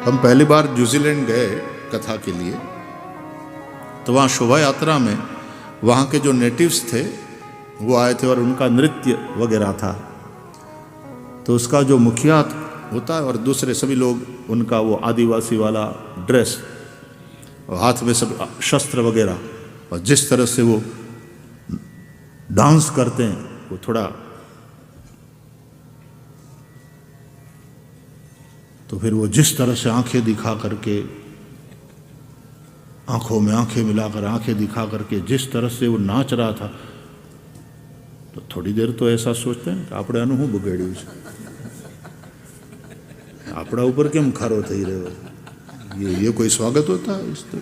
हम पहली बार न्यूजीलैंड गए कथा के लिए, तो वहाँ शोभा यात्रा में वहाँ के जो नेटिव्स थे वो आए थे और उनका नृत्य वगैरह था। तो उसका जो मुखिया होता है और दूसरे सभी लोग, उनका वो आदिवासी वाला ड्रेस और हाथ में सब शस्त्र वगैरह, और जिस तरह से वो डांस करते हैं वो थोड़ा, तो फिर वो जिस तरह से आंखें दिखा करके, आंखों में आंखें मिलाकर आंखें दिखा करके जिस तरह से वो नाच रहा था, तो थोड़ी देर तो ऐसा सोचते हैं આપણે આનું શું બગાડ્યું છે, આપણા ઉપર કેમ ખારો થઈ રહ્યો, ये कोई स्वागत होता है इस तरह?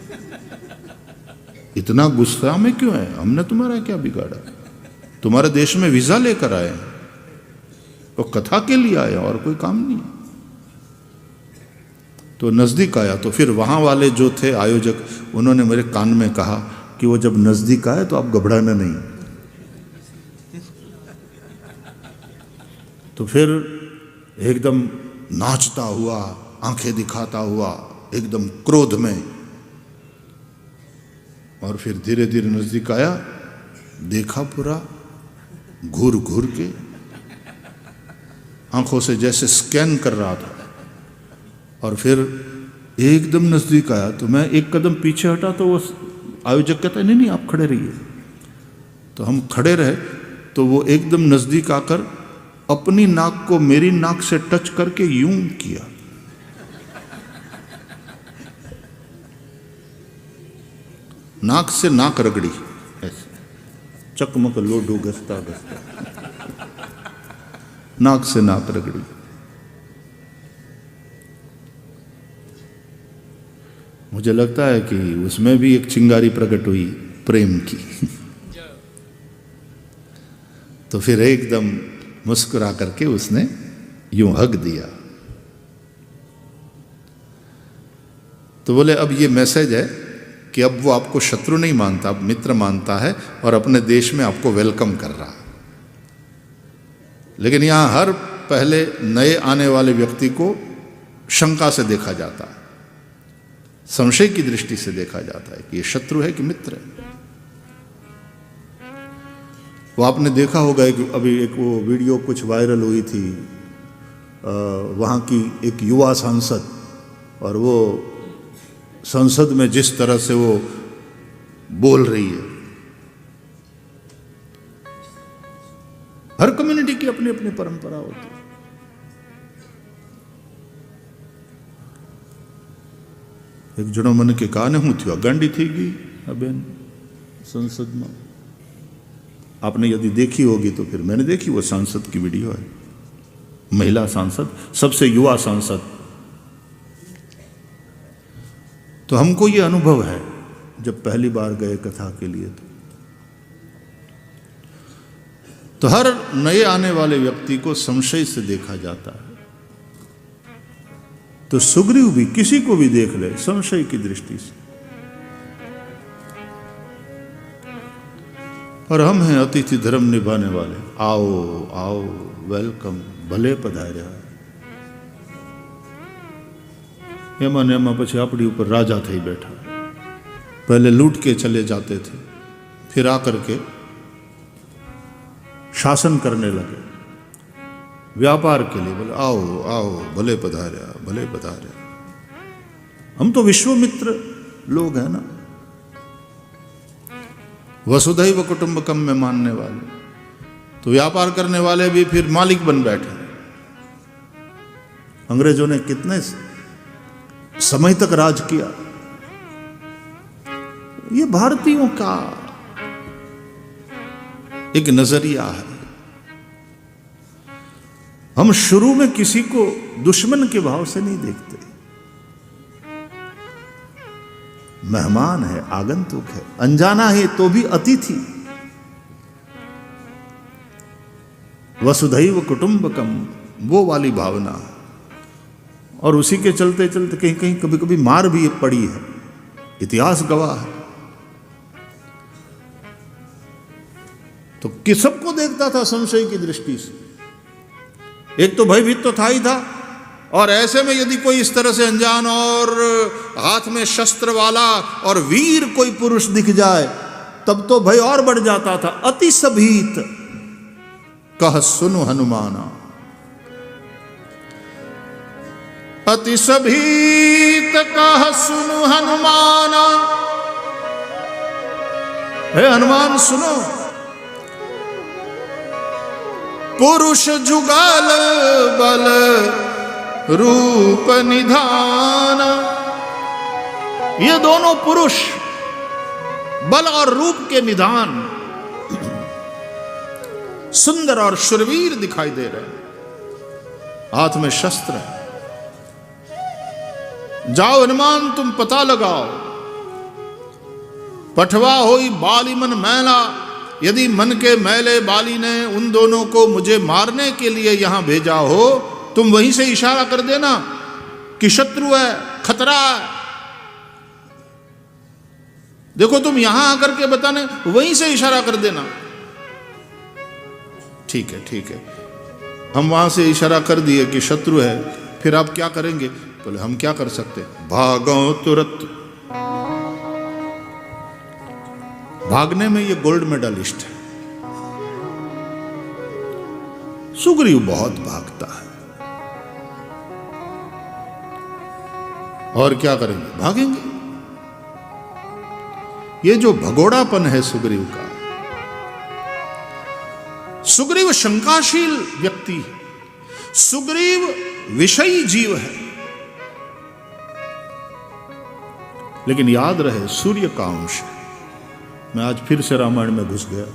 इतना गुस्सा में क्यों है? हमने तुम्हारा क्या बिगाड़ा? तुम्हारे देश में वीजा लेकर आए हैं, तो कथा के लिए आए और कोई काम नहीं। तो नजदीक आया तो फिर वहां वाले जो थे आयोजक, उन्होंने मेरे कान में कहा कि वो जब नजदीक आए तो आप घबराना नहीं। तो फिर एकदम नाचता हुआ, आंखें दिखाता हुआ, एकदम क्रोध में, और फिर धीरे धीरे नजदीक आया, देखा पूरा घूर घूर के, आंखों से जैसे स्कैन कर रहा था, और फिर एकदम नजदीक आया। तो मैं एक कदम पीछे हटा तो वो आयोजक कहता है नहीं आप खड़े रहिए। तो हम खड़े रहे, तो वो एकदम नजदीक आकर अपनी नाक को मेरी नाक से टच करके यूं किया। नाक से नाक रगड़ी, ऐसे चकमक लोडू घसता घसता नाक से नाक रगड़ी। मुझे लगता है कि उसमें भी एक चिंगारी प्रकट हुई प्रेम की। तो फिर एकदम मुस्कुरा करके उसने यूं हक दिया। तो बोले अब ये मैसेज है कि अब वो आपको शत्रु नहीं मानता, अब मित्र मानता है और अपने देश में आपको वेलकम कर रहा। लेकिन यहां हर पहले नए आने वाले व्यक्ति को शंका से देखा जाता है, संशय की दृष्टि से देखा जाता है कि ये शत्रु है कि मित्र है। वो आपने देखा होगा कि अभी एक वो वीडियो कुछ वायरल हुई थी, वहाँ की एक युवा सांसद, और वो संसद में जिस तरह से वो बोल रही है। हर कम्युनिटी की अपनी अपनी परंपरा होती है। एक जणो मन के काने हूं थयो, गांडी थी गई अबेन संसद में। आपने यदि देखी होगी तो फिर मैंने देखी, वो सांसद की वीडियो है, महिला सांसद, सबसे युवा सांसद। तो हमको ये अनुभव है जब पहली बार गए कथा के लिए, तो हर नए आने वाले व्यक्ति को संशय से देखा जाता है। तो सुग्रीव भी किसी को भी देख ले संशय की दृष्टि से। और हम हैं अतिथि धर्म निभाने वाले, आओ आओ वेलकम, भले पधार्या। एमा ने एमा પછી આપણી ઉપર રાજા થઈ बैठा। पहले लूट के चले जाते थे, फिर आकर के शासन करने लगे व्यापार के लिए। बोले आओ आओ भले पधार्या, भले पधार्या। हम तो विश्वामित्र लोग हैं ना, वसुधैव कुटुंबकम में मानने वाले। तो व्यापार करने वाले भी फिर मालिक बन बैठे। अंग्रेजों ने कितने समय तक राज किया। ये भारतीयों का एक नजरिया है। हम शुरू में किसी को दुश्मन के भाव से नहीं देखते। मेहमान है, आगंतुक है, अनजाना है तो भी अतिथि। वसुधैव कुटुंबकम, वो वाली भावना। और उसी के चलते चलते कहीं कहीं कभी कभी मार भी पड़ी है, इतिहास गवाह है। तो किस सबको देखता था संशय की दृष्टि से। एक तो भयभीत तो था ही था, और ऐसे में यदि कोई इस तरह से अनजान और हाथ में शस्त्र वाला और वीर कोई पुरुष दिख जाए तब तो भय और बढ़ जाता था। अति सभीत कह सुनु हनुमाना, अति सभीत कह सुनु हनुमाना। हे हनुमान सुनो, पुरुष जुगल बल रूप निधान। ये दोनों पुरुष बल और रूप के निधान सुंदर और शूरवीर दिखाई दे रहे हैं, हाथ में शस्त्र है। जाओ हनुमान तुम पता लगाओ, पठवा होई बाली मन मैला। यदि मन के मैले बाली ने उन दोनों को मुझे मारने के लिए यहां भेजा हो, तुम वहीं से इशारा कर देना कि शत्रु है, खतरा है। देखो तुम यहां आकर के बताने, वहीं से इशारा कर देना। ठीक है ठीक है, हम वहां से इशारा कर दिए कि शत्रु है, फिर आप क्या करेंगे? बोले हम क्या कर सकते, भागो तुरंत। भागने में ये गोल्ड मेडलिस्ट है। सुग्रीव बहुत भागता है, और क्या करेंगे, भागेंगे। ये जो भगोड़ापन है सुग्रीव का, सुग्रीव शंकाशील व्यक्ति है, सुग्रीव विषयी जीव है। लेकिन याद रहे सूर्य का अंश है। मैं आज फिर से रामायण में घुस गया।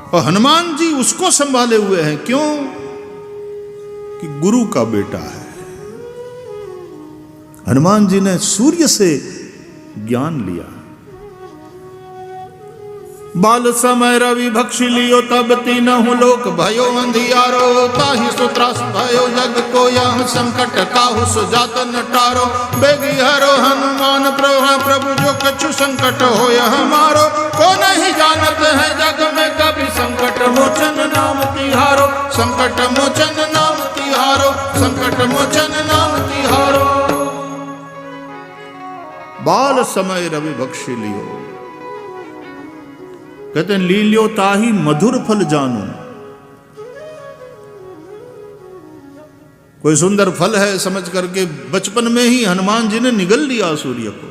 और हनुमान जी उसको संभाले हुए हैं, क्यों? कि गुरु का बेटा है। हनुमान जी ने सूर्य से ज्ञान लिया। बाल समय रवि भक्षी लियो तब तीनहु लोक भयो अंधियारो। ताहि सुत्रास भयो जग को यह संकट काहु सुजात नटारो। बेगी हरो हनुमान प्रभु जो कछु संकट हो हमारो। को नहीं जानत है जग में कभी संकट मोचन नाम तिहारो। संकट मोचन नाम तिहारो, संकट मोचन नाम तिहारो। बाल समय रवि भक्षी लियो, कहते हैं लील्यो ताही मधुर फल जानो। कोई सुंदर फल है समझ करके बचपन में ही हनुमान जी ने निगल लिया सूर्य को।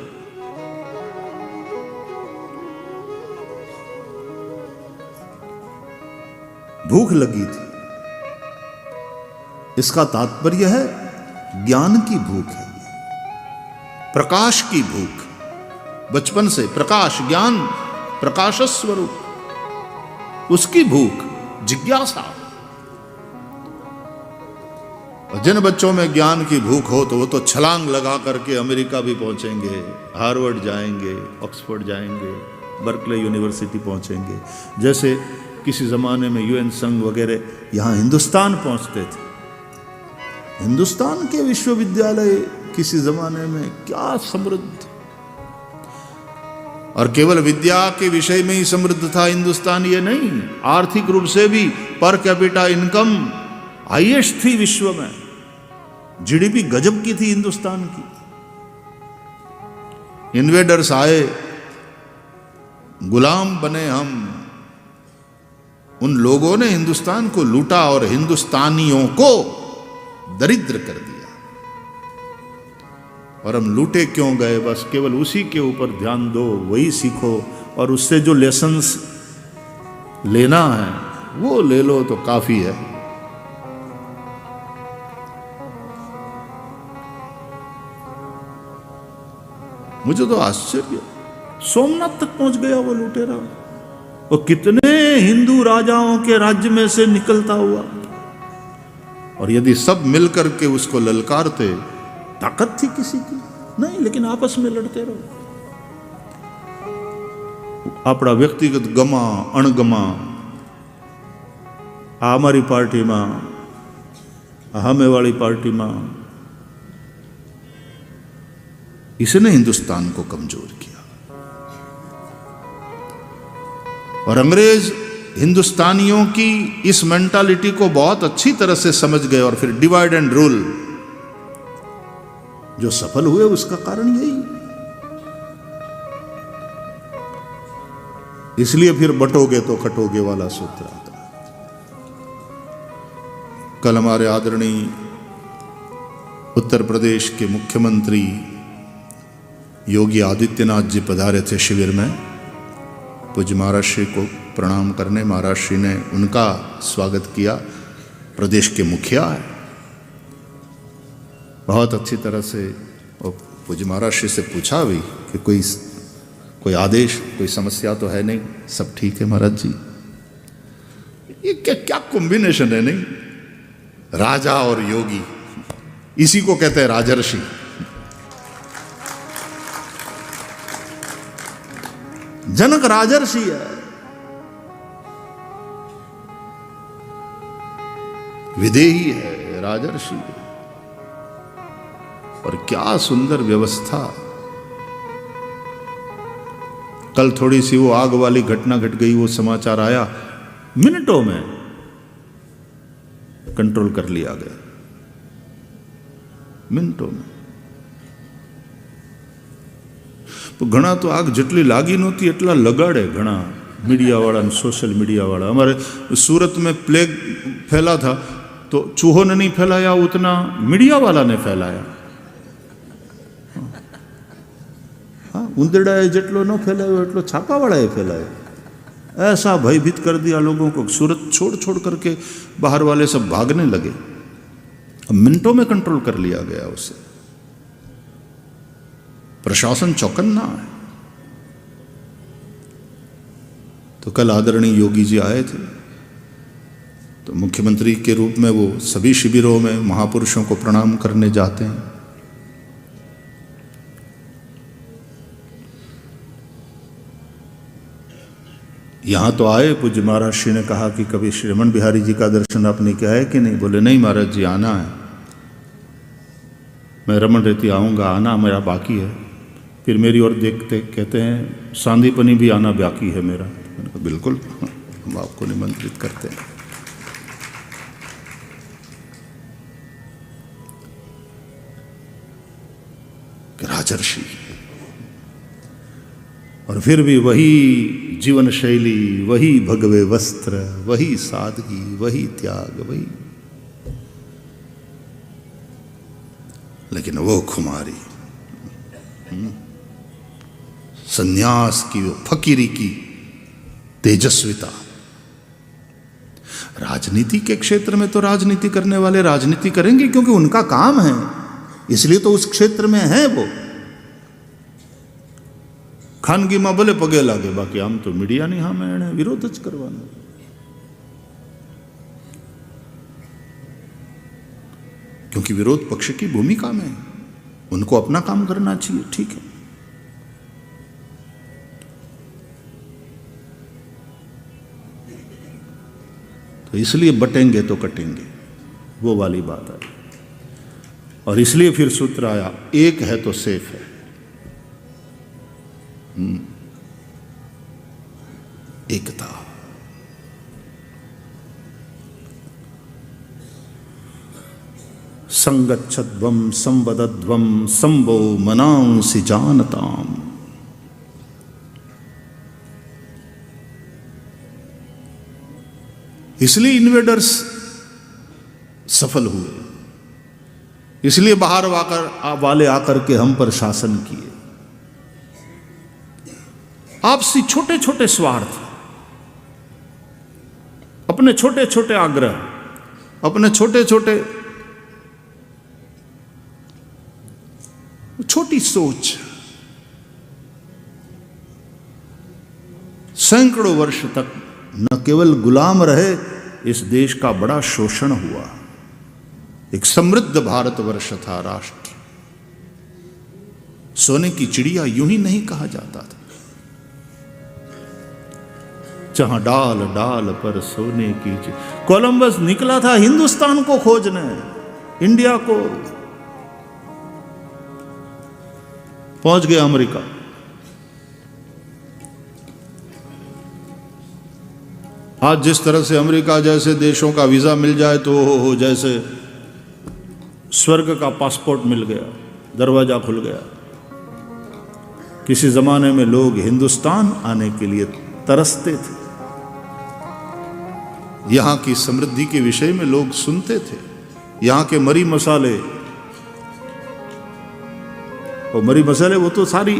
भूख लगी थी, इसका तात्पर्य है ज्ञान की भूख है, प्रकाश की भूख। बचपन से प्रकाश, ज्ञान, प्रकाश स्वरूप, उसकी भूख, जिज्ञासा। जिन बच्चों में ज्ञान की भूख हो तो वो तो छलांग लगा करके अमेरिका भी पहुंचेंगे, हार्वर्ड जाएंगे, ऑक्सफोर्ड जाएंगे, बर्कले यूनिवर्सिटी पहुंचेंगे। जैसे किसी जमाने में यूएन संघ वगैरह यहां हिंदुस्तान पहुंचते थे। हिंदुस्तान के विश्वविद्यालय किसी जमाने में क्या समृद्ध, और केवल विद्या के विषय में ही समृद्ध था हिंदुस्तान, ये नहीं, आर्थिक रूप से भी पर कैपिटा इनकम हाईएस्ट थी विश्व में। जीडीपी गजब की थी हिंदुस्तान की। इन्वेडर्स आए, गुलाम बने हम। उन लोगों ने हिंदुस्तान को लूटा और हिंदुस्तानियों को दरिद्र कर दिया। और हम लूटे क्यों गए? बस केवल उसी के ऊपर ध्यान दो, वही सीखो, और उससे जो लेसन्स लेना है वो ले लो तो काफी है। मुझे तो आश्चर्य, सोमनाथ तक पहुंच गया वो लुटेरा, और कितने हिंदू राजाओं के राज्य में से निकलता हुआ। और यदि सब मिलकर के उसको ललकारते, ताकत थी किसी की नहीं, लेकिन आपस में लड़ते रहो। अपना व्यक्तिगत गमा अणगमा, हमारी पार्टी में, हमें वाली पार्टी में, इसने हिंदुस्तान को कमजोर किया। और अंग्रेज हिंदुस्तानियों की इस मेंटालिटी को बहुत अच्छी तरह से समझ गए और फिर डिवाइड एंड रूल जो सफल हुए उसका कारण यही। इसलिए फिर बटोगे तो कटोगे वाला सूत्र आता है। कल हमारे आदरणीय उत्तर प्रदेश के मुख्यमंत्री योगी आदित्यनाथ जी पधारे थे शिविर में। पूज्य महाराज श्री को प्रणाम करने महाराज श्री ने उनका स्वागत किया। प्रदेश के मुखिया है, बहुत अच्छी तरह से। और पूज्य महाराज श्री से पूछा भी कि कोई आदेश, कोई समस्या तो है नहीं, सब ठीक है महाराज जी। ये क्या कॉम्बिनेशन है नहीं, राजा और योगी, इसी को कहते हैं राजर्षि। जनक राजर्षि है, विदेही है, राजर्षि है। और क्या सुंदर व्यवस्था। कल थोड़ी सी वो आग वाली घटना घट गई, वो समाचार आया, मिनटों में कंट्रोल कर लिया गया, मिनटों में। तो घना तो आग जटली लागी नहोती એટલા લગાડે ઘણા मीडिया वाला, सोशल मीडिया वाला। हमारे सूरत में प्लेग फैला था तो चूहों ने नहीं फैलाया, उतना मीडिया वाला ने फैलाया। हाँ, उंदड़ाए जटलो न फैलायो एटलो छापा वाला फैलायो। ऐसा भयभीत कर दिया लोगों को, सूरत छोड़ छोड़ करके बाहर वाले सब भागने लगे। मिनटों में कंट्रोल कर लिया गया उसे। प्रशासन चौकन्ना है। तो कल आदरणीय योगी जी आए थे, तो मुख्यमंत्री के रूप में वो सभी शिविरों में महापुरुषों को प्रणाम करने जाते हैं। यहां तो आए, पूज्य महाराज श्री ने कहा कि कभी श्री रमन बिहारी जी का दर्शन आपने किया है कि नहीं? बोले नहीं महाराज जी, आना है, मैं रमन रेती आऊँगा, आना मेरा बाकी है। फिर मेरी ओर देखते कहते हैं सांदीपनी भी आना बाकी है मेरा। मैंने कहा बिल्कुल, हम आपको निमंत्रित करते हैं। राजर्षि, और फिर भी वही जीवन शैली, वही भगवे वस्त्र, वही सादगी, वही त्याग, वही। लेकिन वो खुमारी, संन्यास की, वो फकीरी की तेजस्विता। राजनीति के क्षेत्र में तो राजनीति करने वाले राजनीति करेंगे क्योंकि उनका काम है, इसलिए तो उस क्षेत्र में है वो। खानगी में भले पगे लागे, बाकी आम तो मीडिया नहीं, हाँ मैं विरोध ज करवानो। क्योंकि विरोध पक्ष की भूमिका में उनको अपना काम करना चाहिए, ठीक है। तो इसलिए बटेंगे तो कटेंगे, वो वाली बात है। और इसलिए फिर सूत्र आया, एक है तो सेफ है। एकता। संगच्छध्वम संवदध्वम संभो मनांसि जानताम। इसलिए इन्वेडर्स सफल हुए, इसलिए बाहर वाले आकर के हम पर शासन किए। आपसी छोटे छोटे स्वार्थ, अपने छोटे छोटे आग्रह, अपने छोटे छोटे छोटी सोच, सैकड़ों वर्ष तक न केवल गुलाम रहे, इस देश का बड़ा शोषण हुआ। एक समृद्ध भारतवर्ष था, राष्ट्र। सोने की चिड़िया यूं ही नहीं कहा जाता था। जहां डाल डाल पर सोने की कोलंबस निकला था हिंदुस्तान को खोजने, इंडिया को। पहुंच गया अमेरिका। आज जिस तरह से अमेरिका जैसे देशों का वीज़ा मिल जाए तो जैसे स्वर्ग का पासपोर्ट मिल गया, दरवाज़ा खुल गया। किसी ज़माने में लोग हिंदुस्तान आने के लिए तरसते थे। यहाँ की समृद्धि के विषय में लोग सुनते थे। यहाँ के मरी मसाले, और मरी मसाले वो तो सारी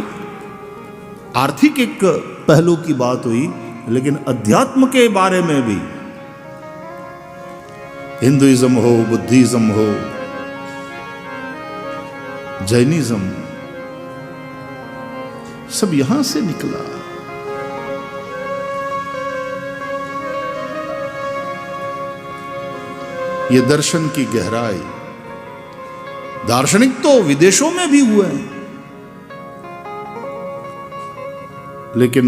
आर्थिक एक पहलू की बात हुई, लेकिन अध्यात्म के बारे में भी, हिंदुइज्म हो, बुद्धिज्म हो, जैनिज्म, सब यहां से निकला। ये दर्शन की गहराई, दार्शनिक तो विदेशों में भी हुए हैं, लेकिन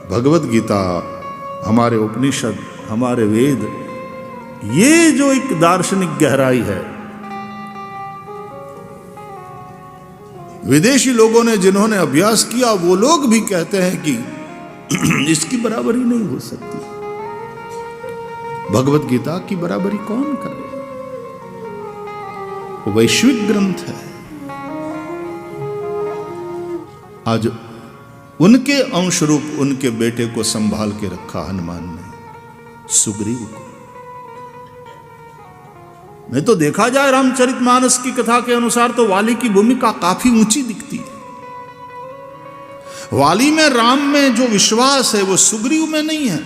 भगवत गीता, हमारे उपनिषद, हमारे वेद, ये जो एक दार्शनिक गहराई है, विदेशी लोगों ने जिन्होंने अभ्यास किया वो लोग भी कहते हैं कि इसकी बराबरी नहीं हो सकती। भगवत गीता की बराबरी कौन करे? वो वैश्विक ग्रंथ है। आज उनके अंश रूप उनके बेटे को संभाल के रखा हनुमान ने, सुग्रीव को। नहीं तो देखा जाए रामचरितमानस की कथा के अनुसार तो वाली की भूमिका काफी ऊंची दिखती है। वाली में राम में जो विश्वास है वो सुग्रीव में नहीं है।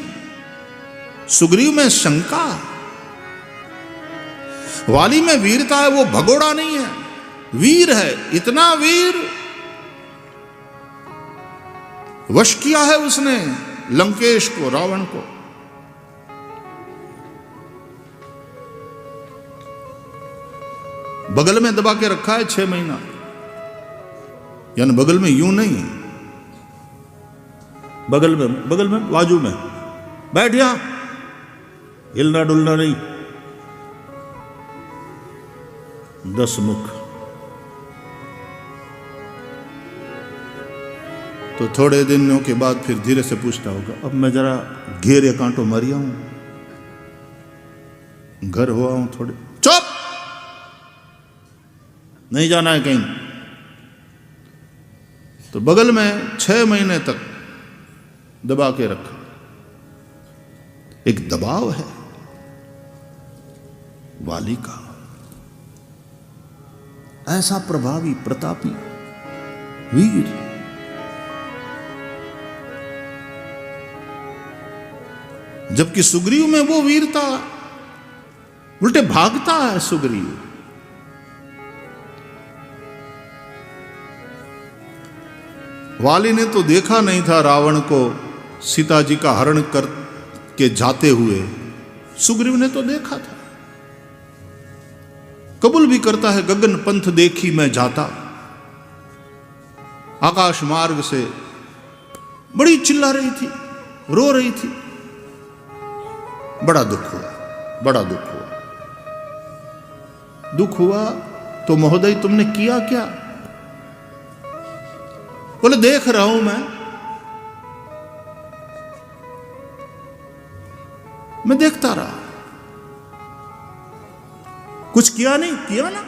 सुग्रीव में शंका है। वाली में वीरता है, वो भगोड़ा नहीं है, वीर है। इतना वीर वश किया है उसने लंकेश को, रावण को। बगल में दबा के रखा है 6 महीना, यानी बगल में यूं नहीं, बगल में बाजू में बैठ जा, हिलना डुलना नहीं। 10 मुख। तो थोड़े दिनों के बाद फिर धीरे से पूछता होगा, अब मैं जरा घेरे कांटो मरिया हूं, घर हुआ हूं, थोड़े चुप, नहीं जाना है कहीं। तो बगल में 6 महीने तक दबा के रखा। एक दबाव है वाली का, ऐसा प्रभावी, प्रतापी वीर। जबकि सुग्रीव में वो वीरता, उल्टे भागता है सुग्रीव। वाली ने तो देखा नहीं था रावण को सीता जी का हरण कर के जाते हुए, सुग्रीव ने तो देखा था। कबूल भी करता है, गगन पंथ देखी मैं जाता। आकाश मार्ग से बड़ी चिल्ला रही थी, रो रही थी। बड़ा दुख हुआ, बड़ा दुख हुआ। दुख हुआ तो महोदय तुमने किया क्या? बोले देख रहा हूं मैं देखता रहा, कुछ किया नहीं। किया ना,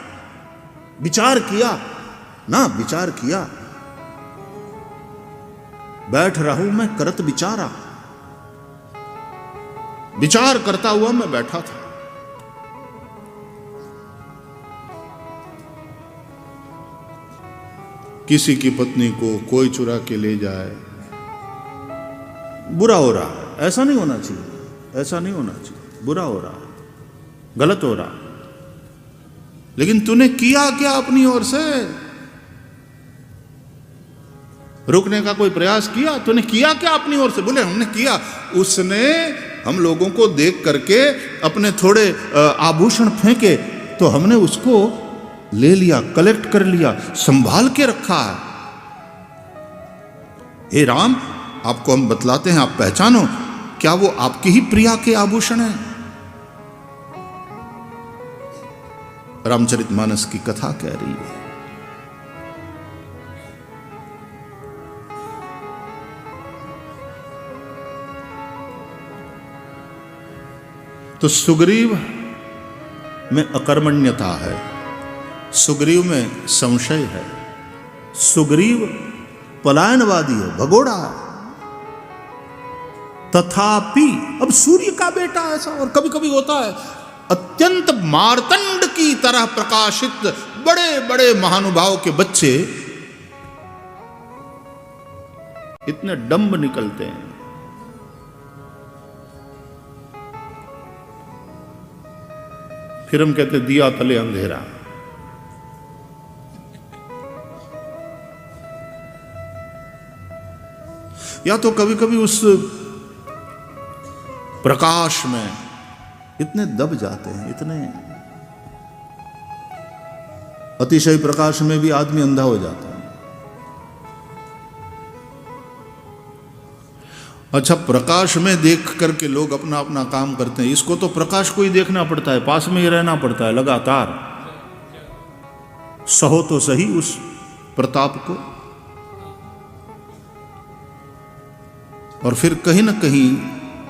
विचार किया ना, विचार किया। बैठ रहा हूं मैं करत विचारा, विचार करता हुआ मैं बैठा था। किसी की पत्नी को कोई चुरा के ले जाए, बुरा हो रहा है, ऐसा नहीं होना चाहिए, ऐसा नहीं होना चाहिए, बुरा हो रहा है, गलत हो रहा है। लेकिन तूने किया क्या अपनी ओर से? रुकने का कोई प्रयास किया? तूने किया क्या अपनी ओर से? बोले हमने किया। उसने हम लोगों को देख करके अपने थोड़े आभूषण फेंके तो हमने उसको ले लिया, कलेक्ट कर लिया, संभाल के रखा है। हे राम, आपको हम बतलाते हैं, आप पहचानो, क्या वो आपकी ही प्रिया के आभूषण हैं? रामचरितमानस की कथा कह रही है। तो सुग्रीव में अकर्मण्यता है, सुग्रीव में संशय है, सुग्रीव पलायनवादी है, भगोड़ा है। तथापि अब सूर्य का बेटा ऐसा, और कभी कभी होता है अत्यंत मार्तंड की तरह प्रकाशित बड़े बड़े महानुभाव के बच्चे इतने डंब निकलते हैं। फिर हम कहते दिया तले अंधेरा। या तो कभी कभी उस प्रकाश में इतने दब जाते हैं, इतने अतिशय प्रकाश में भी आदमी अंधा हो जाता है। अच्छा, प्रकाश में देख करके लोग अपना अपना काम करते हैं, इसको तो प्रकाश को ही देखना पड़ता है, पास में ही रहना पड़ता है लगातार, सहो तो सही उस प्रताप को। और फिर कहीं ना कहीं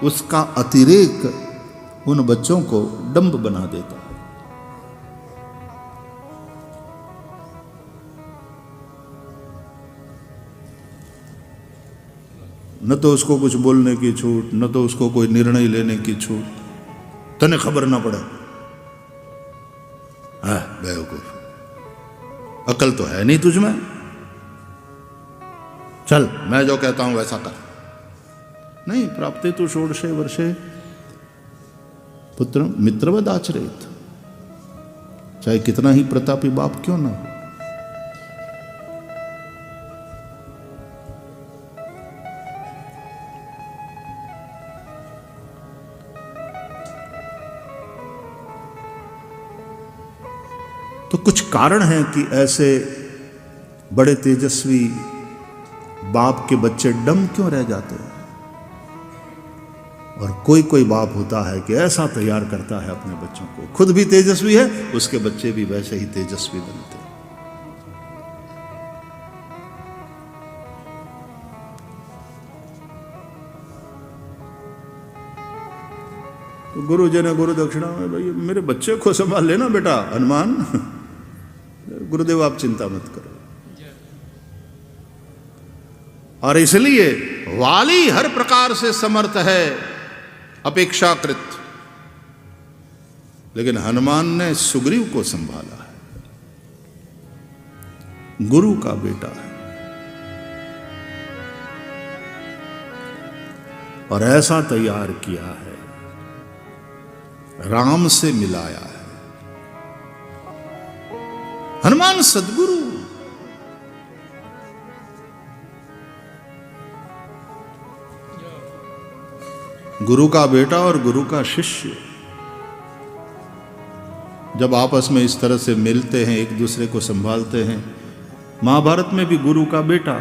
उसका अतिरेक उन बच्चों को डंब बना देता है। न तो उसको कुछ बोलने की छूट, न तो उसको कोई निर्णय लेने की छूट, तने खबर ना पड़े। बेवकूफ, अकल तो है नहीं तुझ में, चल मैं जो कहता हूं वैसा कर। नहीं, प्राप्ते तो षोडशे वर्षे पुत्र मित्रवद आचरित, चाहे कितना ही प्रतापी बाप क्यों ना हो। तो कुछ कारण हैं कि ऐसे बड़े तेजस्वी बाप के बच्चे डम क्यों रह जाते हैं। और कोई कोई बाप होता है कि ऐसा तैयार करता है अपने बच्चों को, खुद भी तेजस्वी है, उसके बच्चे भी वैसे ही तेजस्वी बनते हैं। तो गुरु जी ने गुरु दक्षिणा में, भाई मेरे बच्चे को संभाल लेना बेटा हनुमान, गुरुदेव आप चिंता मत करो। और इसलिए वाली हर प्रकार से समर्थ है अपेक्षाकृत, लेकिन हनुमान ने सुग्रीव को संभाला है, गुरु का बेटा है, और ऐसा तैयार किया है, राम से मिलाया है। हनुमान सद्गुरु, गुरु का बेटा और गुरु का शिष्य जब आपस में इस तरह से मिलते हैं, एक दूसरे को संभालते हैं। महाभारत में भी गुरु का बेटा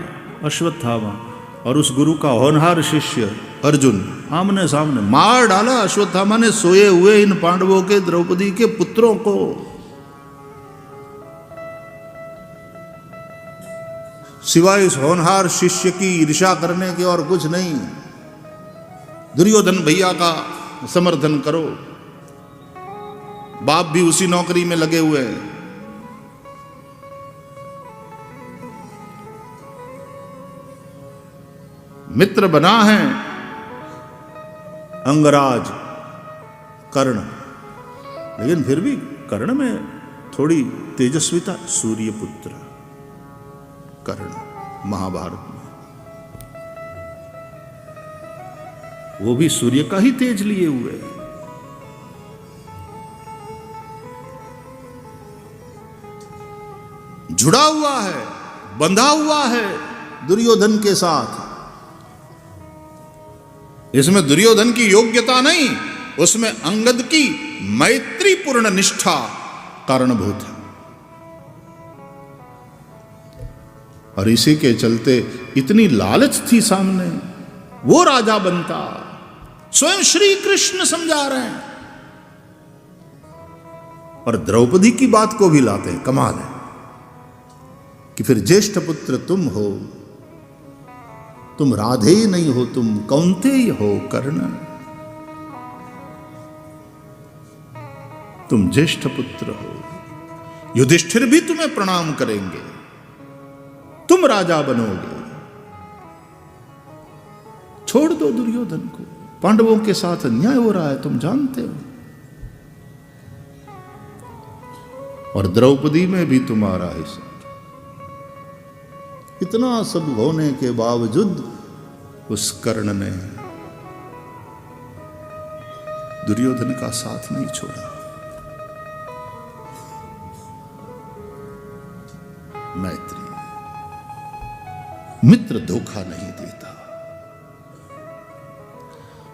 अश्वत्थामा और उस गुरु का होनहार शिष्य अर्जुन आमने सामने मार डाला अश्वत्थामा ने सोए हुए इन पांडवों के, द्रौपदी के पुत्रों को। सिवाय इस होनहार शिष्य की ईर्ष्या करने के और कुछ नहीं। दुर्योधन भैया का समर्थन करो, बाप भी उसी नौकरी में लगे हुए हैं। मित्र बना है अंगराज कर्ण, लेकिन फिर भी कर्ण में थोड़ी तेजस्विता। सूर्यपुत्र कर्ण महाभारत में, वो भी सूर्य का ही तेज लिए हुए है। जुड़ा हुआ है, बंधा हुआ है दुर्योधन के साथ। इसमें दुर्योधन की योग्यता नहीं, उसमें अंगद की मैत्रीपूर्ण निष्ठा कारणभूत है। और इसी के चलते इतनी लालच थी सामने, वो राजा बनता। स्वयं श्री कृष्ण समझा रहे हैं और द्रौपदी की बात को भी लाते हैं। कमाल है कि फिर ज्येष्ठ पुत्र तुम हो, तुम राधे नहीं हो, तुम कौन्तेय हो कर्ण। तुम ज्येष्ठ पुत्र हो, युधिष्ठिर भी तुम्हें प्रणाम करेंगे, तुम राजा बनोगे। छोड़ दो दुर्योधन को, पांडवों के साथ अन्याय हो रहा है, तुम जानते हो। और द्रौपदी में भी तुम्हारा हिस्सा। इतना सब होने के बावजूद उस कर्ण ने दुर्योधन का साथ नहीं छोड़ा। मैत्री, मित्र धोखा नहीं देता।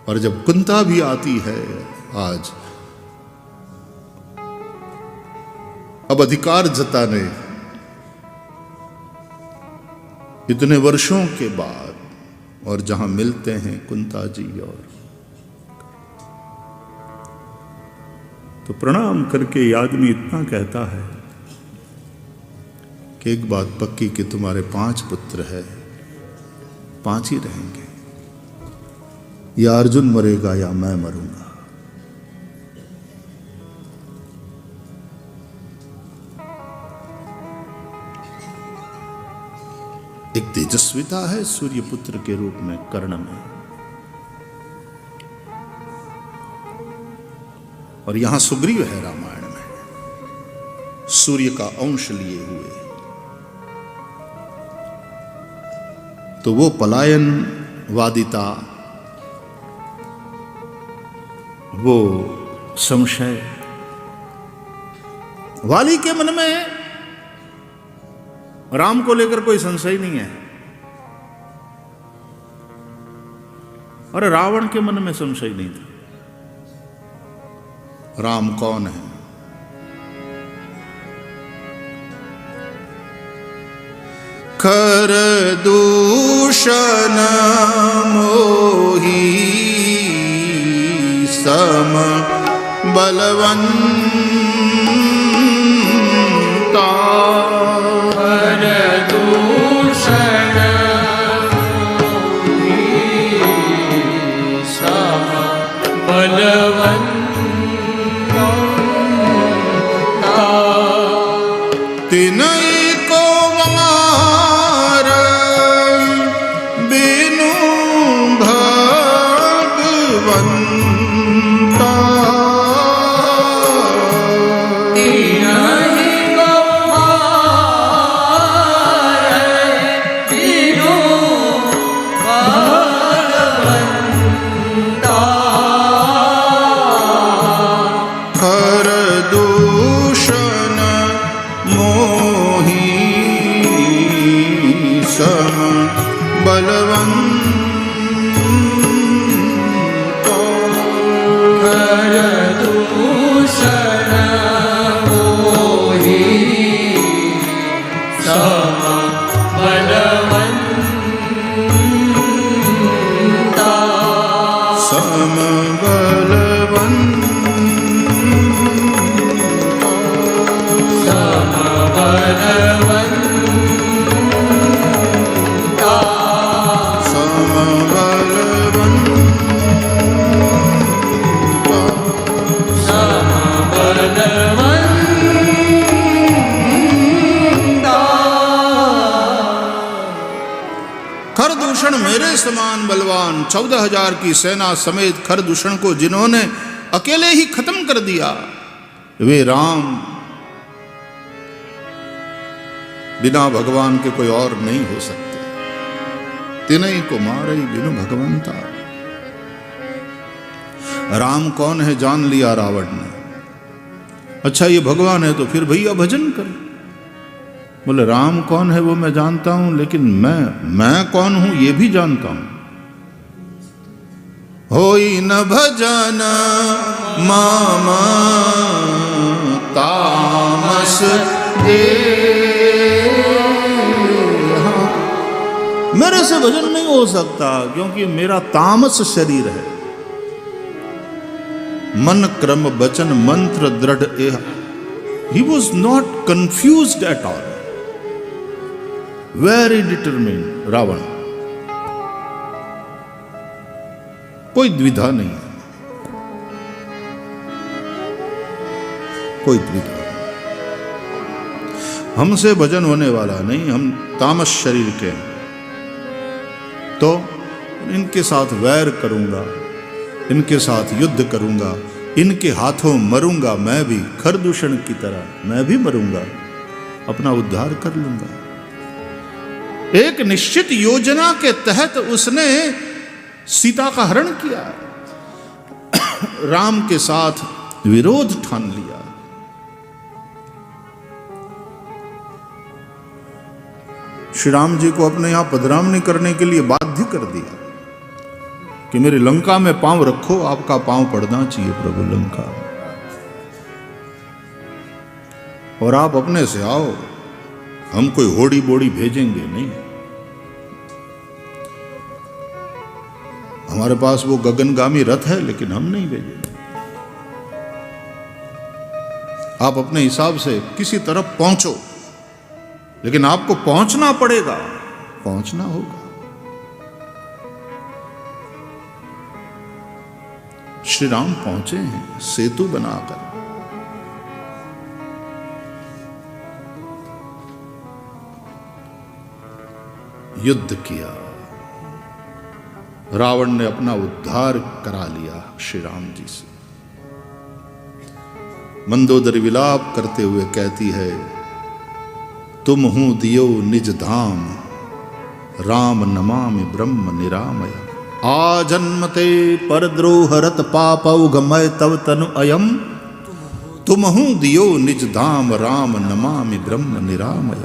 और जब कुंता भी आती है आज अब अधिकार जताने, इतने वर्षों के बाद, और जहां मिलते हैं कुंता जी और, तो प्रणाम करके ये आदमी इतना कहता है कि एक बात पक्की कि तुम्हारे 5 पुत्र है, 5 ही रहेंगे, या अर्जुन मरेगा या मैं मरूंगा। एक तेजस्विता है सूर्यपुत्र के रूप में कर्ण में, और यहां सुग्रीव है रामायण में, सूर्य का अंश लिए हुए। तो वो पलायनवादिता, वो संशय वाली के मन में है, राम को लेकर कोई संशय नहीं है। और रावण के मन में संशय नहीं था, राम कौन है। खर दूषण मोही सम बलवंता, खर दूषण मोही सम बलवंता, तिनई को मार बिनु भगवंता, तिनहि को मार बिनु भगवंता, खर दूषण मोही सम बलवंता, खर दूषण मोही सम बलवंता, सम बलवंता, सम बलवंता, सम बलवंता, सम बलवंता। खरदूषण मेरे समान बलवान 14,000 की सेना समेत खरदूषण को जिन्होंने अकेले ही खत्म कर दिया, वे राम बिना भगवान के कोई और नहीं हो सकते। तिनई को मारे बिनु भगवंता। राम कौन है जान लिया रावण ने। अच्छा ये भगवान है तो फिर भैया भजन कर। बोले राम कौन है वो मैं जानता हूं, लेकिन मैं कौन हूं ये भी जानता हूं। होई न भजन मामा तामस दे, मेरे से भजन नहीं हो सकता क्योंकि मेरा तामस शरीर है। मन क्रम वचन मंत्र दृढ़ एह। He was not confused at all. Very determined, Ravan. कोई द्विधा नहीं है। कोई द्विधा, हमसे भजन होने वाला नहीं, हम तामस शरीर के हैं, तो इनके साथ वैर करूंगा, इनके साथ युद्ध करूंगा, इनके हाथों मरूंगा, मैं भी खरदूषण की तरह मैं भी मरूंगा, अपना उद्धार कर लूंगा। एक निश्चित योजना के तहत उसने सीता का हरण किया, राम के साथ विरोध ठान लिया। श्री राम जी को अपने यहां पधरामनी करने के लिए बाध्य कर दिया कि मेरी लंका में पांव रखो, आपका पांव पड़ना चाहिए प्रभु लंका में, और आप अपने से आओ, हम कोई होड़ी बोड़ी भेजेंगे नहीं। हमारे पास वो गगनगामी रथ है, लेकिन हम नहीं भेजेंगे। आप अपने हिसाब से किसी तरफ पहुंचो, लेकिन आपको पहुंचना पड़ेगा, पहुंचना होगा। श्री राम पहुंचे हैं सेतु बनाकर। युद्ध किया, रावण ने अपना उद्धार करा लिया श्री राम जी से। मंदोदरी विलाप करते हुए कहती है, तुम हूं दियो निज धाम, राम नमामि ब्रह्म निरामय। आजन्मते परद्रोह रत पापौ गमय तव तनु अयम, तुम हूं दियो निज धाम, राम नमामि ब्रह्म निरामय।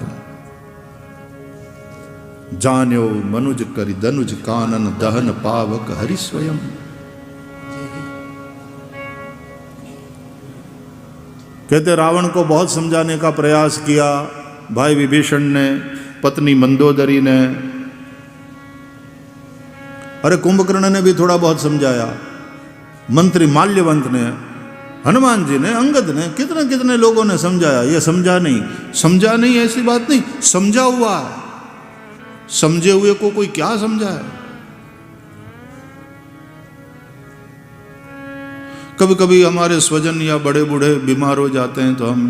जान्यो मनुज करि दनुज कानन, दहन पावक हरि स्वयं। कहते रावण को बहुत समझाने का प्रयास किया, भाई विभीषण ने, पत्नी मंदोदरी ने, अरे कुंभकर्ण ने भी थोड़ा बहुत समझाया, मंत्री माल्यवंत ने, हनुमान जी ने, अंगद ने, कितने कितने लोगों ने समझाया। ये समझा नहीं ऐसी बात नहीं, समझा हुआ है। समझे हुए को कोई क्या समझा है। कभी कभी हमारे स्वजन या बड़े बूढ़े बीमार हो जाते हैं तो हम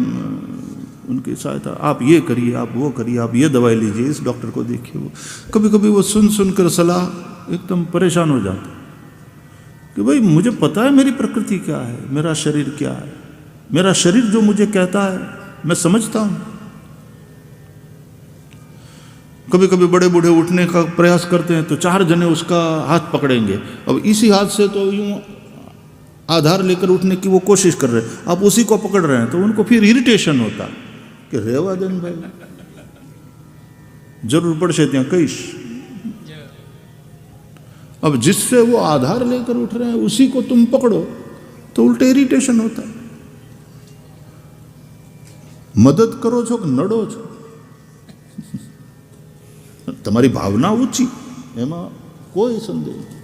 उनकी सहायता, आप ये करिए, आप वो करिए, आप ये दवाई लीजिए, इस डॉक्टर को देखिए। वो कभी कभी वो सुन कर सलाह एकदम परेशान हो जाते कि भाई मुझे पता है मेरी प्रकृति क्या है, मेरा शरीर क्या है, मेरा शरीर जो मुझे कहता है मैं समझता हूं। कभी कभी बड़े बूढ़े उठने का प्रयास करते हैं तो 4 जने उसका हाथ पकड़ेंगे। अब इसी हाथ से तो यूं आधार लेकर उठने की वो कोशिश कर रहे हैं, आप उसी को पकड़ रहे हैं, तो उनको फिर इरिटेशन होता कि रेवा दिन भाई जरूर पड़ से कईश। अब जिससे वो आधार लेकर उठ रहे हैं उसी को तुम पकड़ो तो उल्टे इरिटेशन होता है। मदद करो छो कि नड़ो छो, તમારી ભાવના ઊંચી, એમાં કોઈ સંદેહ नहीं।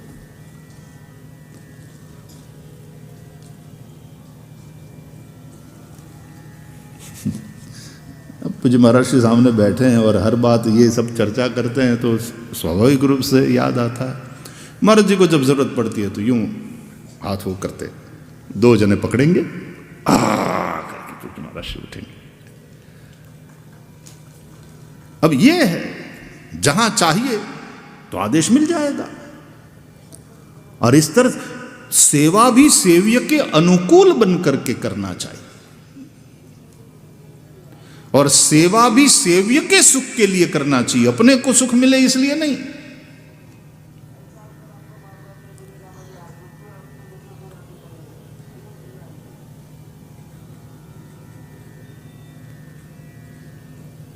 अब पूज्य महाराज श्री सामने बैठे हैं और हर बात ये सब चर्चा करते हैं तो स्वाभाविक रूप से याद आता है। महाराज जी को जब जरूरत पड़ती है तो यूं हाथ वो करते, 2 जने पकड़ेंगे, करके पूज्य महाराज श्री उठेंगे। अब ये है, जहां चाहिए तो आदेश मिल जाएगा। और इस तरह सेवा भी सेव्य के अनुकूल बन करके करना चाहिए, और सेवा भी सेव्य के सुख के लिए करना चाहिए, अपने को सुख मिले इसलिए नहीं।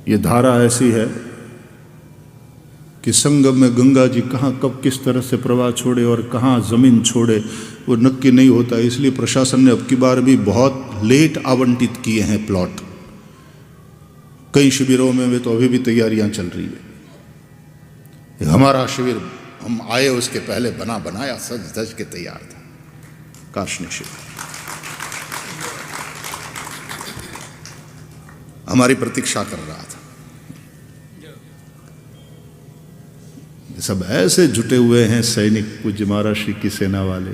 ये धारा ऐसी है कि संगम में गंगा जी कहाँ कब किस तरह से प्रवाह छोड़े और कहाँ जमीन छोड़े वो नक्की नहीं होता। इसलिए प्रशासन ने अब की बार भी बहुत लेट आवंटित किए हैं प्लॉट। कई शिविरों में तो अभी भी तैयारियां चल रही है। हमारा शिविर हम आए उसके पहले बनाया सज धज के तैयार था, कार्षणिक शिविर हमारी प्रतीक्षा कर रहा था। सब ऐसे जुटे हुए हैं सैनिक, पूज्य महाराज श्री की सेना वाले,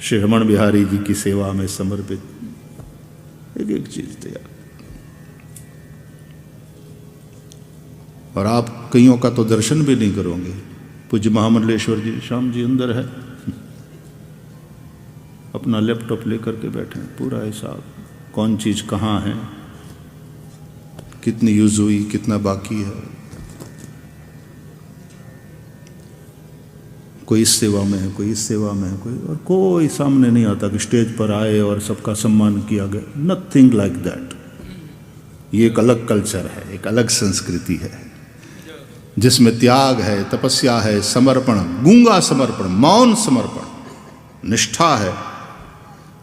श्री रमण बिहारी जी की सेवा में समर्पित। एक एक चीज तैयार। और आप कईयों का तो दर्शन भी नहीं करोगे। पूज्य महामंडलेश्वर जी, श्याम जी अंदर है, अपना लैपटॉप लेकर के बैठे हैं, पूरा हिसाब, कौन चीज कहाँ है, कितनी यूज हुई, कितना बाकी है। कोई इस सेवा में है, कोई इस सेवा में है, कोई सामने नहीं आता कि स्टेज पर आए और सबका सम्मान किया गया। Nothing like that. ये एक अलग कल्चर है, एक अलग संस्कृति है, जिसमें त्याग है, तपस्या है, समर्पण, गूंगा समर्पण, मौन समर्पण, निष्ठा है,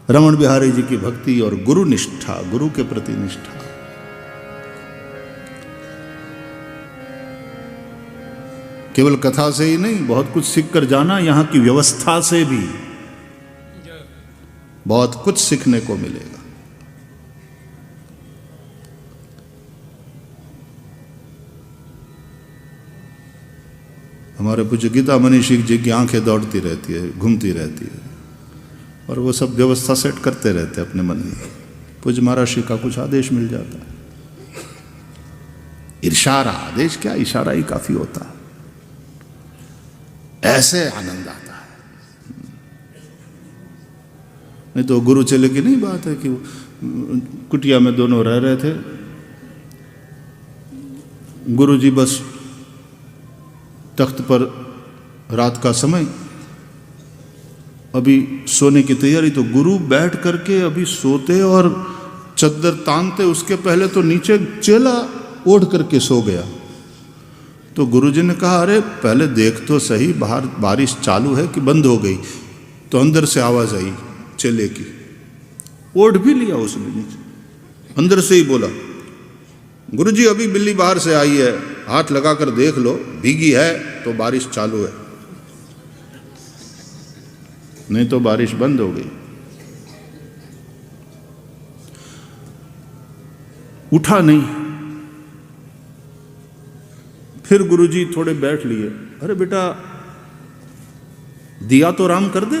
रमण बिहारी जी की भक्ति और गुरु निष्ठा, गुरु के प्रति निष्ठा। केवल कथा से ही नहीं, बहुत कुछ सीख कर जाना, यहां की व्यवस्था से भी बहुत कुछ सीखने को मिलेगा। हमारे पूज्य गीता मनीषी जी की आंखें दौड़ती रहती है, घूमती रहती है, और वो सब व्यवस्था सेट करते रहते हैं अपने मन में। पूज्य महाराज श्री का कुछ आदेश मिल जाता है, इशारा, आदेश क्या, इशारा ही काफी होता है, ऐसे आनंद आता है। नहीं तो गुरु चेले की नहीं बात है कि कुटिया में दोनों रह रहे थे, गुरु जी बस तख्त पर, रात का समय, अभी सोने की तैयारी, तो गुरु बैठ करके अभी सोते और चद्दर तानते, उसके पहले तो नीचे चेला ओढ़ करके सो गया। तो गुरुजी ने कहा, अरे पहले देख तो सही, बाहर बारिश चालू है कि बंद हो गई। तो अंदर से आवाज आई चेले की, ओढ़ भी लिया उसने नीचे, अंदर से ही बोला, गुरुजी अभी बिल्ली बाहर से आई है, हाथ लगाकर देख लो, भीगी है तो बारिश चालू है, नहीं तो बारिश बंद हो गई। उठा नहीं। फिर गुरुजी थोड़े बैठ लिए, अरे बेटा दिया तो राम कर दे,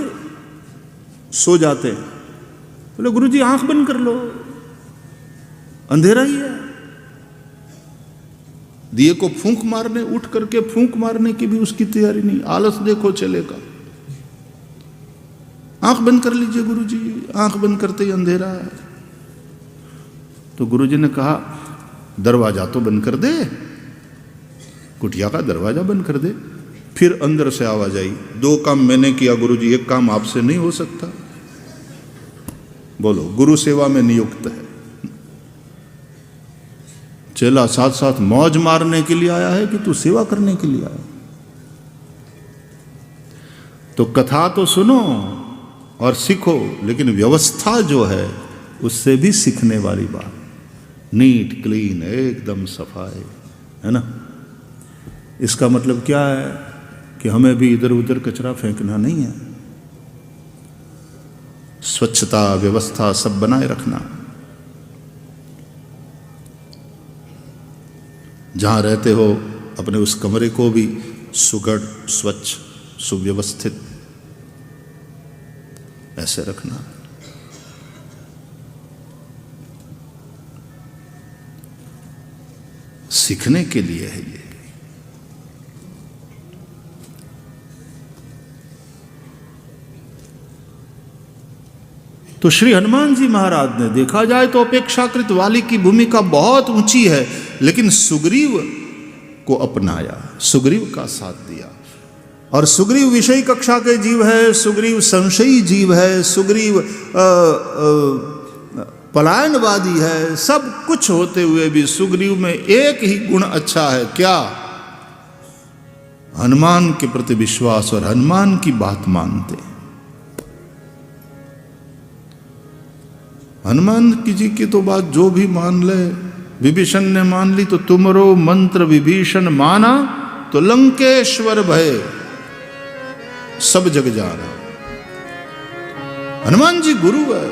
सो जाते। बोले गुरुजी आंख बंद कर लो, अंधेरा ही है। दिए को फूंक मारने, उठ करके फूंक मारने की भी उसकी तैयारी नहीं। आलस देखो चले का। आंख बंद कर लीजिए गुरुजी, आंख बंद करते ही अंधेरा है। तो गुरुजी ने कहा, दरवाजा तो बंद कर दे, कुटिया का दरवाजा बंद कर दे। फिर अंदर से आवाज आई, दो काम मैंने किया गुरुजी, एक काम आपसे नहीं हो सकता। बोलो, गुरु सेवा में नियुक्त है। चेला साथ साथ मौज मारने के लिए आया है कि तू सेवा करने के लिए आया? तो कथा तो सुनो और सीखो, लेकिन व्यवस्था जो है उससे भी सीखने वाली बात। नीट क्लीन, एकदम सफाई, है ना। इसका मतलब क्या है कि हमें भी इधर उधर कचरा फेंकना नहीं है, स्वच्छता व्यवस्था सब बनाए रखना। जहां रहते हो अपने उस कमरे को भी सुगढ़, स्वच्छ, सुव्यवस्थित ऐसे रखना। सीखने के लिए है ये। तो श्री हनुमान जी महाराज ने, देखा जाए तो अपेक्षाकृत वाली की भूमिका बहुत ऊंची है, लेकिन सुग्रीव को अपनाया, सुग्रीव का साथ दिया। और सुग्रीव विषयी कक्षा के जीव है, सुग्रीव संशयी जीव है, सुग्रीव पलायनवादी है। सब कुछ होते हुए भी सुग्रीव में एक ही गुण अच्छा है, क्या? हनुमान के प्रति विश्वास और हनुमान की बात मानते। हनुमान जी की तो बात जो भी मान ले, विभीषण ने मान ली तो तुमरो मंत्र विभीषण माना तो लंकेश्वर भय सब जग जाना। हनुमान जी गुरु है,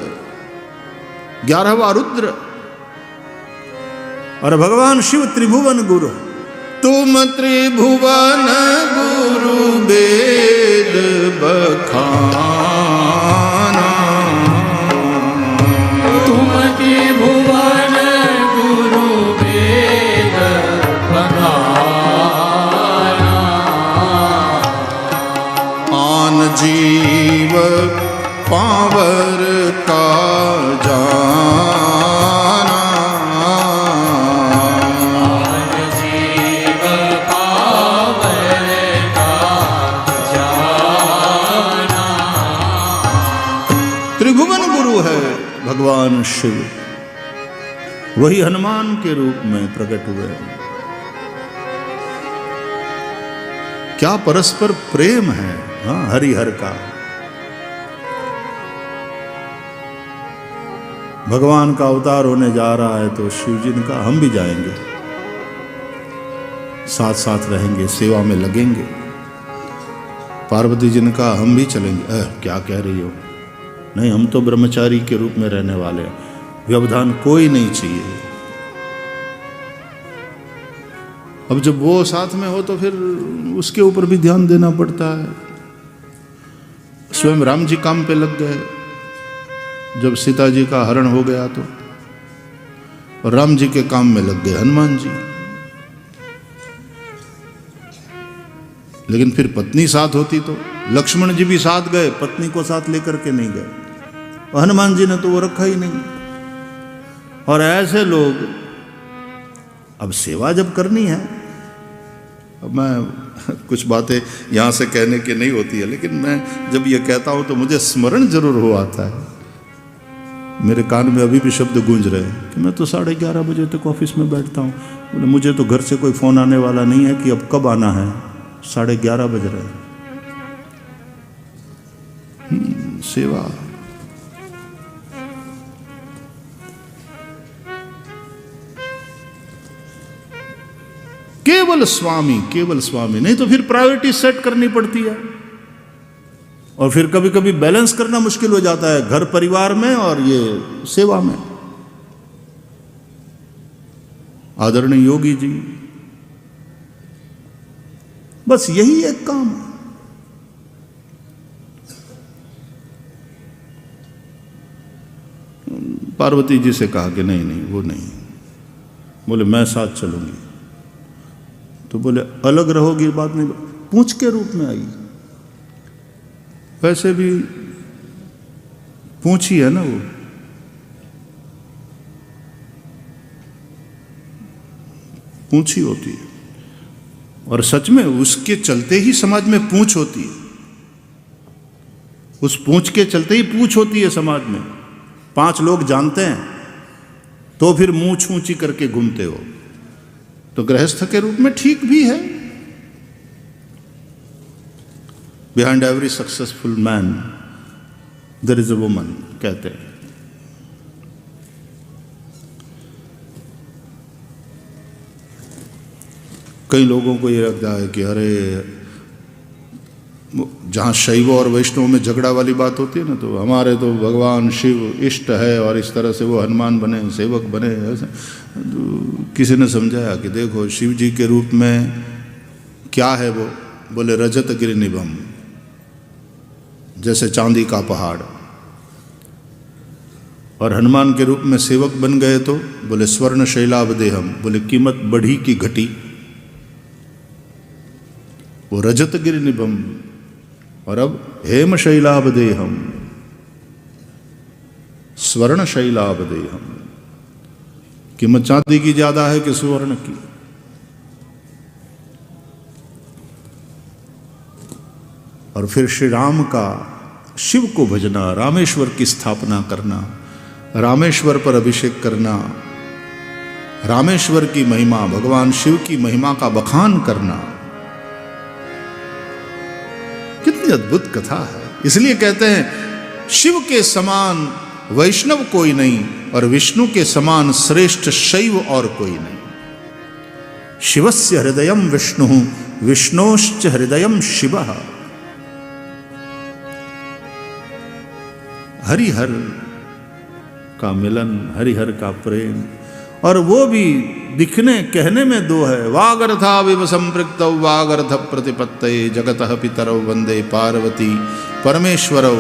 11वां रुद्र, और भगवान शिव त्रिभुवन गुरु। तुम त्रिभुवन गुरु वेद बखाना, तुम त्रिभुवन भगवान शिव वही हनुमान के रूप में प्रकट हुए। क्या परस्पर प्रेम है, हाँ, हरिहर का। भगवान का अवतार होने जा रहा है तो शिव जी ने कहा हम भी जाएंगे, साथ साथ रहेंगे, सेवा में लगेंगे। पार्वती जी ने कहा हम भी चलेंगे। क्या कह रही हो? नहीं, हम तो ब्रह्मचारी के रूप में रहने वाले हैं, व्यवधान कोई नहीं चाहिए। अब जब वो साथ में हो तो फिर उसके ऊपर भी ध्यान देना पड़ता है। स्वयं राम जी काम पे लग गए जब सीता जी का हरण हो गया तो, और राम जी के काम में लग गए हनुमान जी। लेकिन फिर पत्नी साथ होती तो, लक्ष्मण जी भी साथ गए, पत्नी को साथ लेकर के नहीं गए, और हनुमान जी ने तो वो रखा ही नहीं। और ऐसे लोग, अब सेवा जब करनी है, अब मैं कुछ बातें यहाँ से कहने की नहीं होती है, लेकिन मैं जब ये कहता हूँ तो मुझे स्मरण जरूर हो आता है। मेरे कान में अभी भी शब्द गूंज रहे हैं कि मैं तो 11:30 बजे तक ऑफिस में बैठता हूँ। बोले मुझे तो घर से कोई फ़ोन आने वाला नहीं है कि अब कब आना है, 11:30 बज रहे हैं। सेवा। केवल स्वामी, केवल स्वामी, नहीं तो फिर प्रायोरिटी सेट करनी पड़ती है, और फिर कभी कभी बैलेंस करना मुश्किल हो जाता है घर परिवार में और ये सेवा में। आदरणीय योगी जी, बस यही एक काम है। पार्वती जी से कहा कि नहीं नहीं, वो नहीं। बोले मैं साथ चलूंगी। तो बोले अलग रहोगी, बात नहीं, पूंछ के रूप में आई। वैसे भी पूंछ ही है ना वो, पूंछ ही होती है। और सच में उसके चलते ही समाज में पूंछ होती है, उस पूंछ के चलते ही पूंछ होती है समाज में। 5 लोग जानते हैं तो फिर मूंछ ऊंची करके घूमते हो, तो गृहस्थ के रूप में ठीक भी है। Behind every successful man there is a woman, कहते हैं। कई लोगों को ये लगता है कि अरे जहाँ शैव और वैष्णव में झगड़ा वाली बात होती है ना, तो हमारे तो भगवान शिव इष्ट है और इस तरह से वो हनुमान बने, सेवक बने। ऐसे तो किसी ने समझाया कि देखो शिव जी के रूप में क्या है वो? बोले रजत गिरिनिभम, जैसे चांदी का पहाड़। और हनुमान के रूप में सेवक बन गए तो बोले स्वर्ण शैलावदेहम, बोले कीमत बढ़ी की घटी। वो रजत गिरिनिभम, और अब हेम शैलावदेहम, स्वर्ण शैलावदेहम। कीमत चांदी की ज्यादा है कि स्वर्ण की? और फिर श्री राम का शिव को भजना, रामेश्वर की स्थापना करना, रामेश्वर पर अभिषेक करना, रामेश्वर की महिमा, भगवान शिव की महिमा का बखान करना। कितनी अद्भुत कथा है। इसलिए कहते हैं शिव के समान वैष्णव कोई नहीं और विष्णु के समान श्रेष्ठ शैव और कोई नहीं। शिवस्य हृदयम विष्णु, विष्णोश्च हृदयम शिवः। हरिहर का मिलन, हरिहर का प्रेम, और वो भी दिखने कहने में 2 है। वागर्थाविव संपृक्तौ वागर्थ प्रतिपत्तये जगतः पितरौ वंदे पार्वती परमेश्वरौ।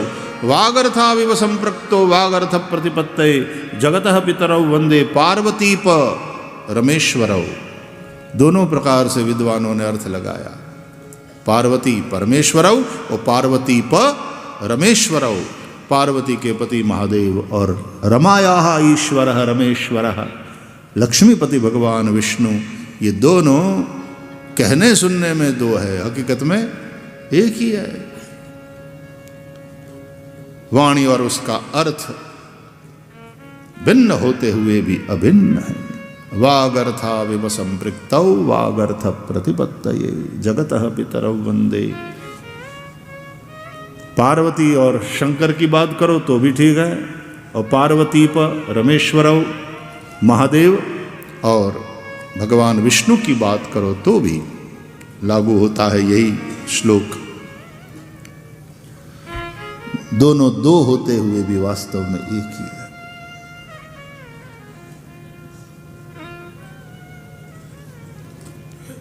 वागर्थाविव संपृक्तो वागर्थ प्रतिपत्तये जगतः पितरौ वंदे पार्वती प रमेश्वरौ। दोनों प्रकार से विद्वानों ने अर्थ लगाया। पार्वती परमेश्वरौ और पार्वती प रमेश्वरौ। पार्वती के पति महादेव और रमायाः ईश्वरः रमेश्वरः, लक्ष्मीपति भगवान विष्णु। ये दोनों कहने सुनने में 2 है, हकीकत में एक ही है। वाणी और उसका अर्थ भिन्न होते हुए भी अभिन्न है। वागर्था विव संपृक्तौ वागर्थ प्रतिपत्तये जगतः पितरौ वंदे। पार्वती और शंकर की बात करो तो भी ठीक है, और पार्वती पर रमेश्वरव महादेव और भगवान विष्णु की बात करो तो भी लागू होता है यही श्लोक। दोनों दो होते हुए भी वास्तव में एक ही है।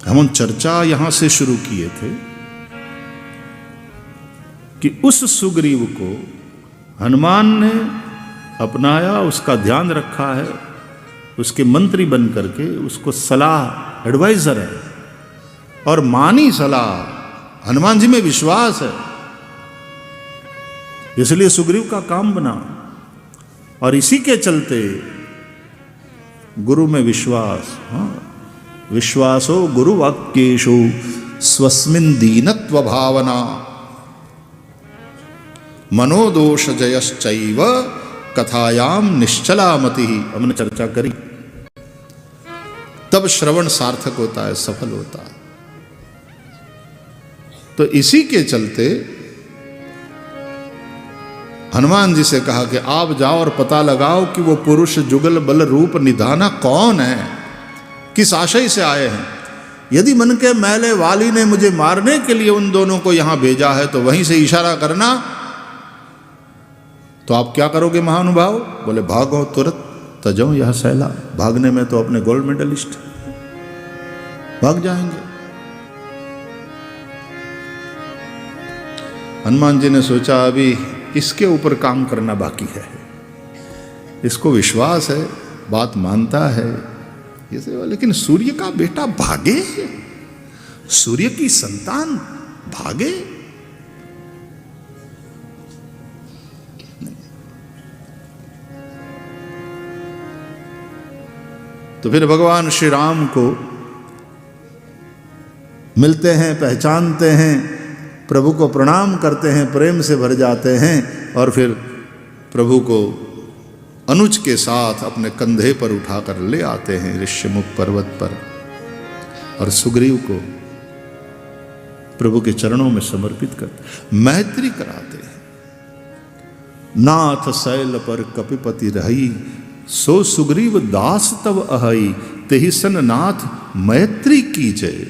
हम चर्चा यहां से शुरू किए थे कि उस सुग्रीव को हनुमान ने अपनाया, उसका ध्यान रखा है, उसके मंत्री बन करके उसको सलाह, एडवाइजर है, और मानी सलाह। हनुमान जी में विश्वास है, इसलिए सुग्रीव का काम बना, और इसी के चलते गुरु में विश्वास। विश्वासो गुरु वाक्येषु स्वस्मिन् दीनत्व भावना मनोदोष जयश्चैव कथायाम निश्चला मति। हमने चर्चा करी, तब श्रवण सार्थक होता है, सफल होता है। तो इसी के चलते हनुमान जी से कहा कि आप जाओ और पता लगाओ कि वो पुरुष जुगल बल रूप निधाना कौन है, किस आशय से आए हैं। यदि मन के मैले वाली ने मुझे मारने के लिए उन दोनों को यहां भेजा है तो वहीं से इशारा करना। तो आप क्या करोगे महानुभाव? बोले भागो तुरंत तजो यह सैला। भागने में तो अपने गोल्ड मेडलिस्ट भाग जाएंगे। हनुमान जी ने सोचा अभी इसके ऊपर काम करना बाकी है, इसको विश्वास है, बात मानता है ये से, लेकिन सूर्य का बेटा भागे, सूर्य की संतान भागे। तो फिर भगवान श्री राम को मिलते हैं, पहचानते हैं, प्रभु को प्रणाम करते हैं, प्रेम से भर जाते हैं, और फिर प्रभु को अनुज के साथ अपने कंधे पर उठाकर ले आते हैं ऋष्यमुख पर्वत पर, और सुग्रीव को प्रभु के चरणों में समर्पित करते, मैत्री कराते हैं। नाथ शैल पर कपिपति रही, सो सुग्रीव दास तव अहई, तेहि सन नाथ मैत्री की जय।